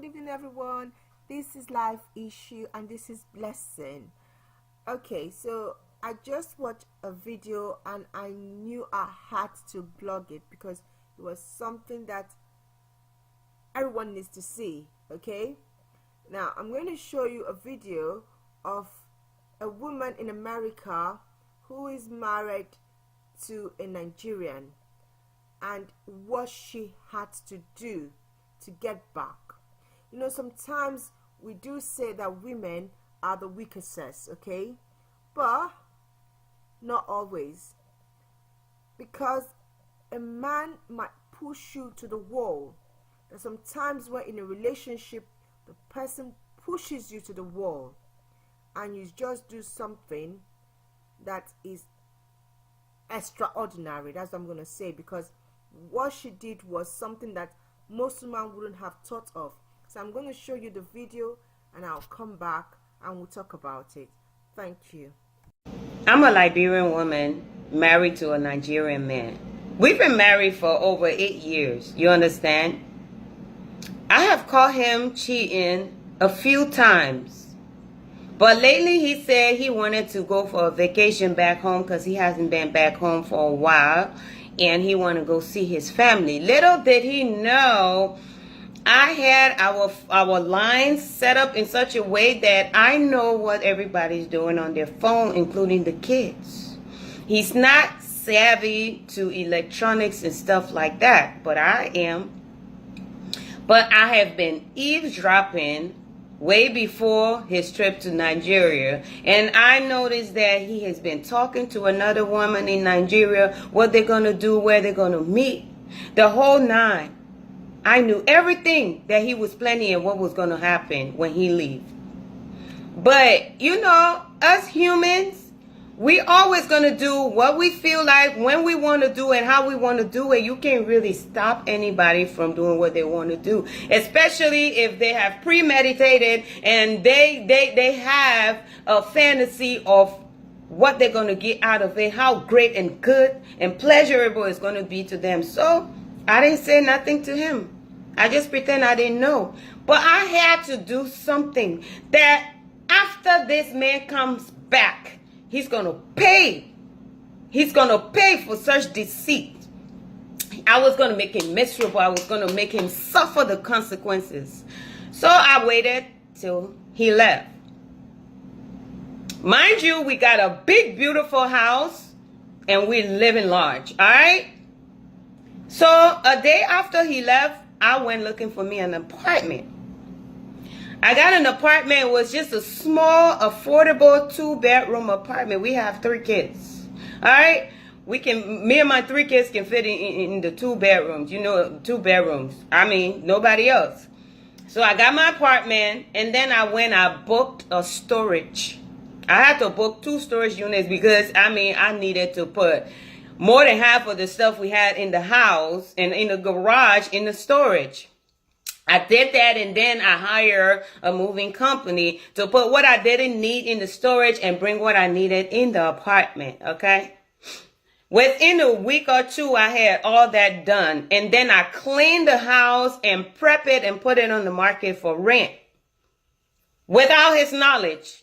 Good evening, everyone. This is Life Issue and this is Blessing. Okay, so I just watched a video and I knew I had to blog it because it was something that everyone needs to see. Okay, now I'm going to show you a video of a woman in America who is married to a Nigerian and what she had to do to get back. You know, sometimes we do say that women are the weaker sex, okay? But not always. Because a man might push you to the wall. And sometimes when in a relationship, the person pushes you to the wall and you just do something that is extraordinary. That's what I'm going to say, because what she did was something that most women wouldn't have thought of. So I'm going to show you the video and I'll come back and we'll talk about it. Thank you. I'm a Liberian woman married to a Nigerian man. We've been married for over 8 years. You understand? I have caught him cheating a few times. But lately he said he wanted to go for a vacation back home because he hasn't been back home for a while. And he wanted to go see his family. Little did he know, I had our lines set up in such a way that I know what everybody's doing on their phone, including the kids. He's not savvy to electronics and stuff like that, but I am. But I have been eavesdropping way before his trip to Nigeria, and I noticed that he has been talking to another woman in Nigeria, what they're going to do, where they're going to meet, the whole nine. I knew everything that he was planning and what was going to happen when he leave. But, you know, us humans, we always going to do what we feel like, when we want to do and how we want to do it. You can't really stop anybody from doing what they want to do, especially if they have premeditated and they have a fantasy of what they're going to get out of it, how great and good and pleasurable it's going to be to them. So I didn't say nothing to him. I just pretend I didn't know. But I had to do something that after this man comes back, he's going to pay. He's going to pay for such deceit. I was going to make him miserable. I was going to make him suffer the consequences. So I waited till he left. Mind you, we got a big, beautiful house and we live in large. All right? So a day after he left, I went looking for me an apartment. I got an apartment. It was just a small, affordable 2-bedroom apartment. We have 3 kids. All right? Me and my 3 kids can fit in the 2 bedrooms. You know, 2 bedrooms. I mean, nobody else. So I got my apartment, and then I booked a storage. I had to book 2 storage units because, I needed to put more than half of the stuff we had in the house and in the garage in the storage. I did that, and then I hired a moving company to put what I didn't need in the storage and bring what I needed in the apartment, okay? Within a week or 2, I had all that done, and then I cleaned the house and prep it and put it on the market for rent without his knowledge.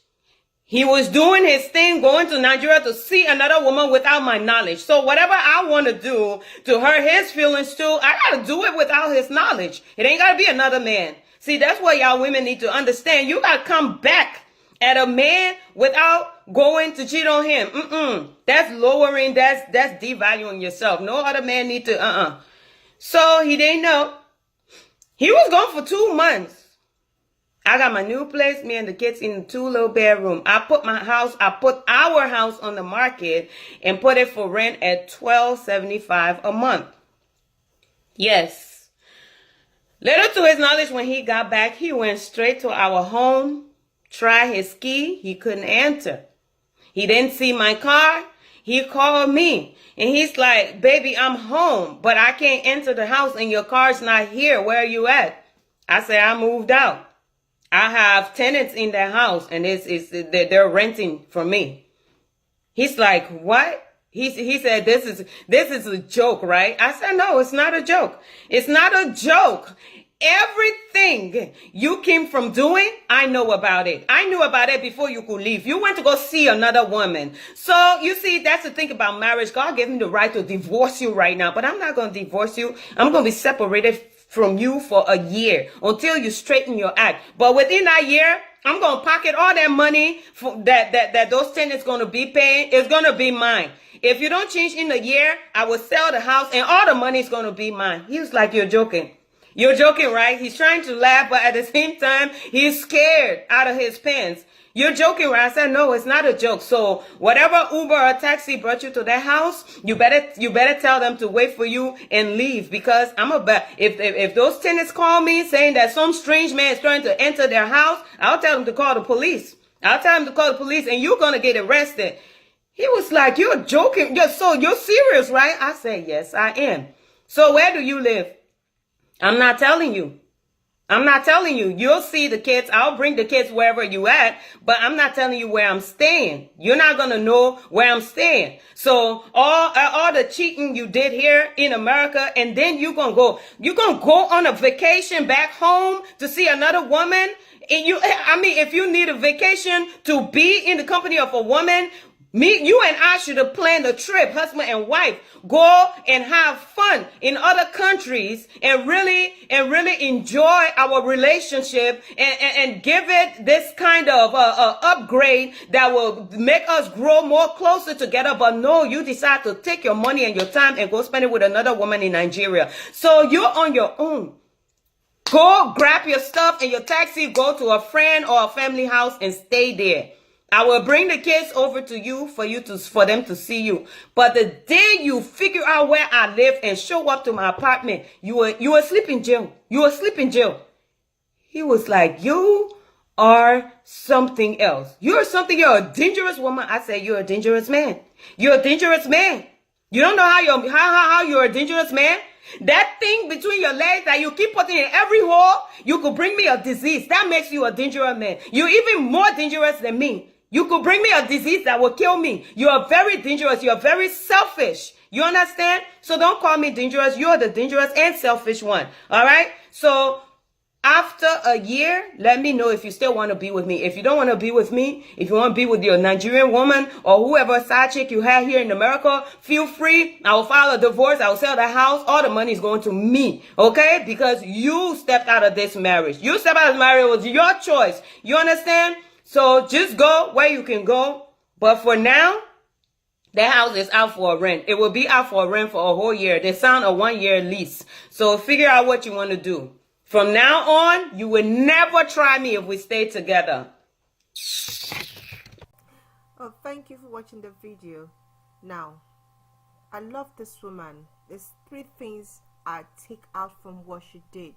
He was doing his thing, going to Nigeria to see another woman without my knowledge. So whatever I want to do to hurt his feelings too, I got to do it without his knowledge. It ain't got to be another man. See, that's what y'all women need to understand. You got to come back at a man without going to cheat on him. That's lowering, that's devaluing yourself. No other man need to, So he didn't know. He was gone for 2 months. I got my new place, me and the kids in 2 little bedroom. I put our house on the market and put it for rent at $12.75 a month. Yes. Little to his knowledge, when he got back, he went straight to our home, tried his key. He couldn't enter. He didn't see my car. He called me and he's like, baby, I'm home, but I can't enter the house and your car's not here. Where are you at? I said, I moved out. I have tenants in the house and they're renting from me. He's like, what? He said, this is a joke, right? I said, no, it's not a joke. It's not a joke. Everything you came from doing, I know about it. I knew about it before you could leave. You went to go see another woman. So you see, that's the thing about marriage. God gave me the right to divorce you right now, but I'm not going to divorce you. I'm going to be separated from you for a year until you straighten your act. But within that year, I'm going to pocket all that money for that those tenants going to be paying. It's going to be mine. If you don't change in a year, I will sell the house and all the money is going to be mine. He was like, you're joking. You're joking, right? He's trying to laugh, but at the same time, he's scared out of his pants. You're joking, right? I said, no, it's not a joke. So whatever Uber or taxi brought you to that house, you better tell them to wait for you and leave, because if those tenants call me saying that some strange man is trying to enter their house, I'll tell them to call the police. I'll tell them to call the police and you're going to get arrested. He was like, you're joking. You're serious, right? I said, yes, I am. So where do you live? I'm not telling you. I'm not telling you. You'll see the kids. I'll bring the kids wherever you at, but I'm not telling you where I'm staying. You're not going to know where I'm staying. So all the cheating you did here in America, and then you're going to go on a vacation back home to see another woman. And if you need a vacation to be in the company of a woman, you and I should have planned a trip, husband and wife, go and have fun in other countries and really enjoy our relationship and give it this kind of upgrade that will make us grow more closer together. But no, you decide to take your money and your time and go spend it with another woman in Nigeria. So you're on your own. Go grab your stuff and your taxi, go to a friend or a family house and stay there. I will bring the kids over to you for them to see you. But the day you figure out where I live and show up to my apartment, you will sleep in jail. You will sleep in jail. He was like, you are something else. You're a dangerous woman. I said, you're a dangerous man. You're a dangerous man. You don't know how you're a dangerous man? That thing between your legs that you keep putting in every hole, you could bring me a disease. That makes you a dangerous man. You're even more dangerous than me. You could bring me a disease that will kill me. You are very dangerous. You are very selfish. You understand? So don't call me dangerous. You're the dangerous and selfish one. All right? So after a year, let me know if you still want to be with me. If you don't want to be with me, if you want to be with your Nigerian woman or whoever side chick you have here in America, feel free. I will file a divorce. I will sell the house. All the money is going to me. Okay? Because you stepped out of this marriage. You stepped out of the marriage. It was your choice. You understand? So just go where you can go. But for now, that house is out for a rent. It will be out for a rent for a whole year. They signed a 1-year lease. So figure out what you want to do. From now on, you will never try me if we stay together. Oh, thank you for watching the video. Now, I love this woman. There's 3 things I take out from what she did.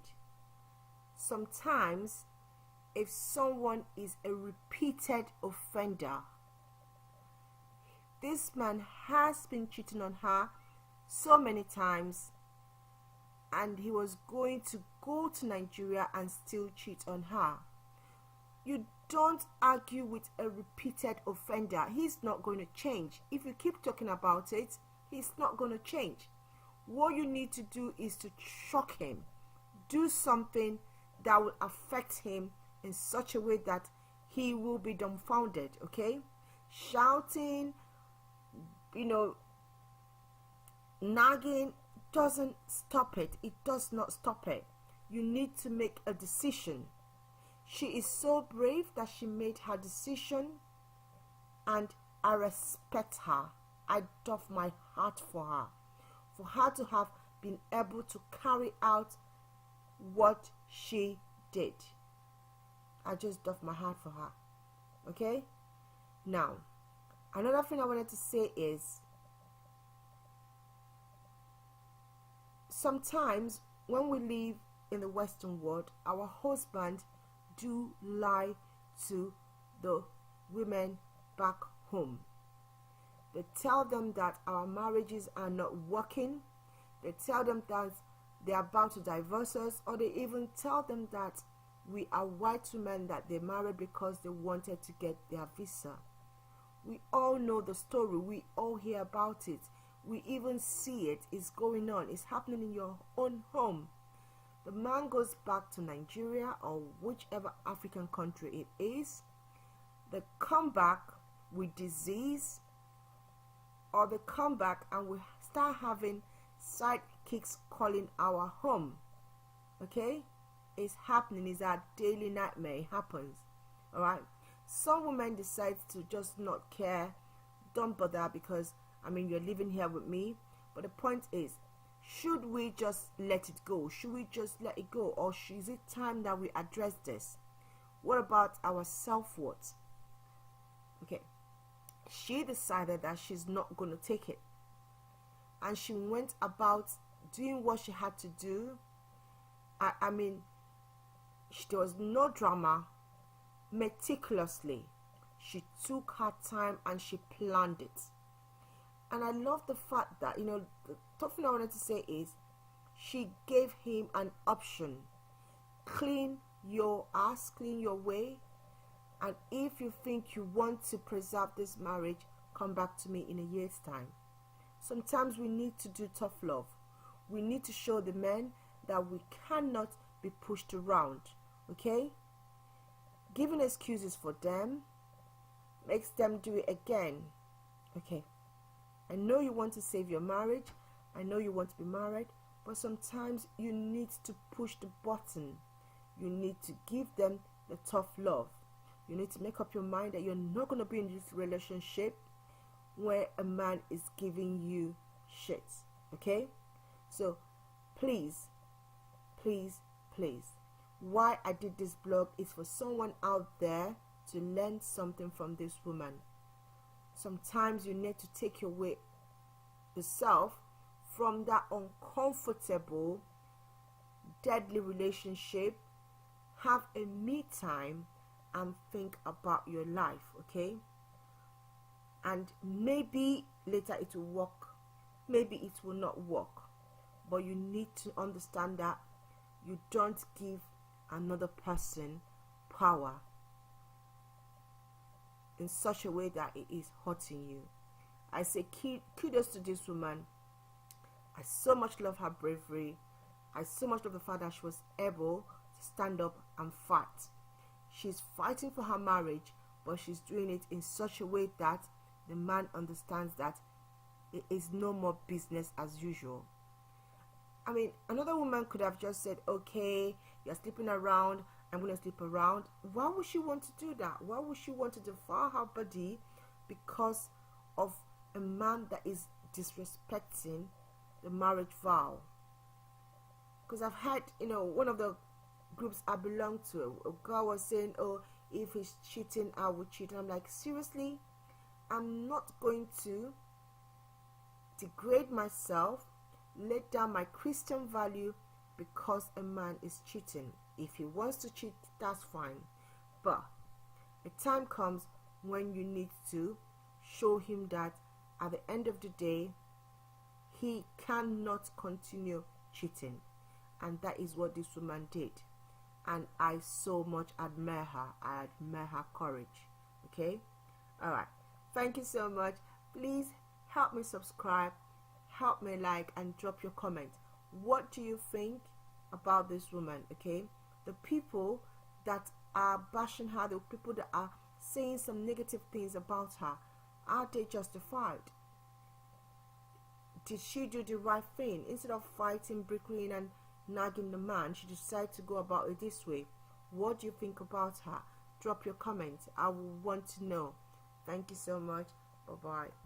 Sometimes, if someone is a repeated offender, this man has been cheating on her so many times, and he was going to go to Nigeria and still cheat on her. You don't argue with a repeated offender. He's not going to change. If you keep talking about it, he's not going to change. What you need to do is to shock him. Do something that will affect him in such a way that he will be dumbfounded, okay? Shouting, nagging doesn't stop it. It does not stop it. You need to make a decision. She is so brave that she made her decision, and I respect her. I doff my heart for her to have been able to carry out what she did. I just doff my heart for her. Okay? Now, another thing I wanted to say is, sometimes when we live in the Western world, our husbands do lie to the women back home. They tell them that our marriages are not working. They tell them that they're about to divorce us, or they even tell them that we are white women that they married because they wanted to get their visa. We all know the story. We all hear about it. We even see it. It's going on. It's happening in your own home. The man goes back to Nigeria or whichever African country it is. They come back with disease, or they come back and we start having sidekicks calling our home. Okay, it's happening. It's our daily nightmare. It happens. All right. Some women decide to just not care, don't bother, because I mean, you're living here with me. But the point is, should we just let it go? Should we just let it go, or is it time that we address this? What about our self-worth? Okay, she decided that she's not going to take it, and she went about doing what she had to do. I mean, there was no drama. Meticulously, she took her time and she planned it. And I love the fact that, you know, the top thing I wanted to say is she gave him an option. Clean your ass, clean your way, and if you think you want to preserve this marriage, come back to me in a year's time. Sometimes we need to do tough love. We need to show the men that we cannot be pushed around. Okay? Giving excuses for them makes them do it again. Okay, I know you want to save your marriage. I know you want to be married, but sometimes you need to push the button. You need to give them the tough love. You need to make up your mind that you're not going to be in this relationship where a man is giving you shit. Okay? So please, please, please, why I did this blog is for someone out there to learn something from this woman. Sometimes you need to take yourself from that uncomfortable, deadly relationship. Have a me time and think about your life, okay? And maybe later it will work, maybe it will not work, but you need to understand that you don't give another person power in such a way that it is hurting you. I say kudos to this woman. I so much love her bravery. I so much love the fact that she was able to stand up and fight. She's fighting for her marriage, but she's doing it in such a way that the man understands that it is no more business as usual. I mean, another woman could have just said, okay, you're sleeping around, I'm going to sleep around. Why would she want to do that? Why would she want to defile her body because of a man that is disrespecting the marriage vow? Because I've had, you know, one of the groups I belong to, a girl was saying, oh, if he's cheating, I will cheat. And I'm like, seriously? I'm not going to degrade myself, let down my Christian value because a man is cheating. If he wants to cheat, that's fine. But a time comes when you need to show him that at the end of the day, he cannot continue cheating. And that is what this woman did. And I so much admire her. I admire her courage. Okay? Alright. Thank you so much. Please help me subscribe, help me like, and drop your comment. What do you think about this woman? Okay? The people that are bashing her, the people that are saying some negative things about her, are they justified? Did she do the right thing? Instead of fighting, bickering, and nagging the man, she decided to go about it this way. What do you think about her? Drop your comments. I will want to know. Thank you so much. Bye bye.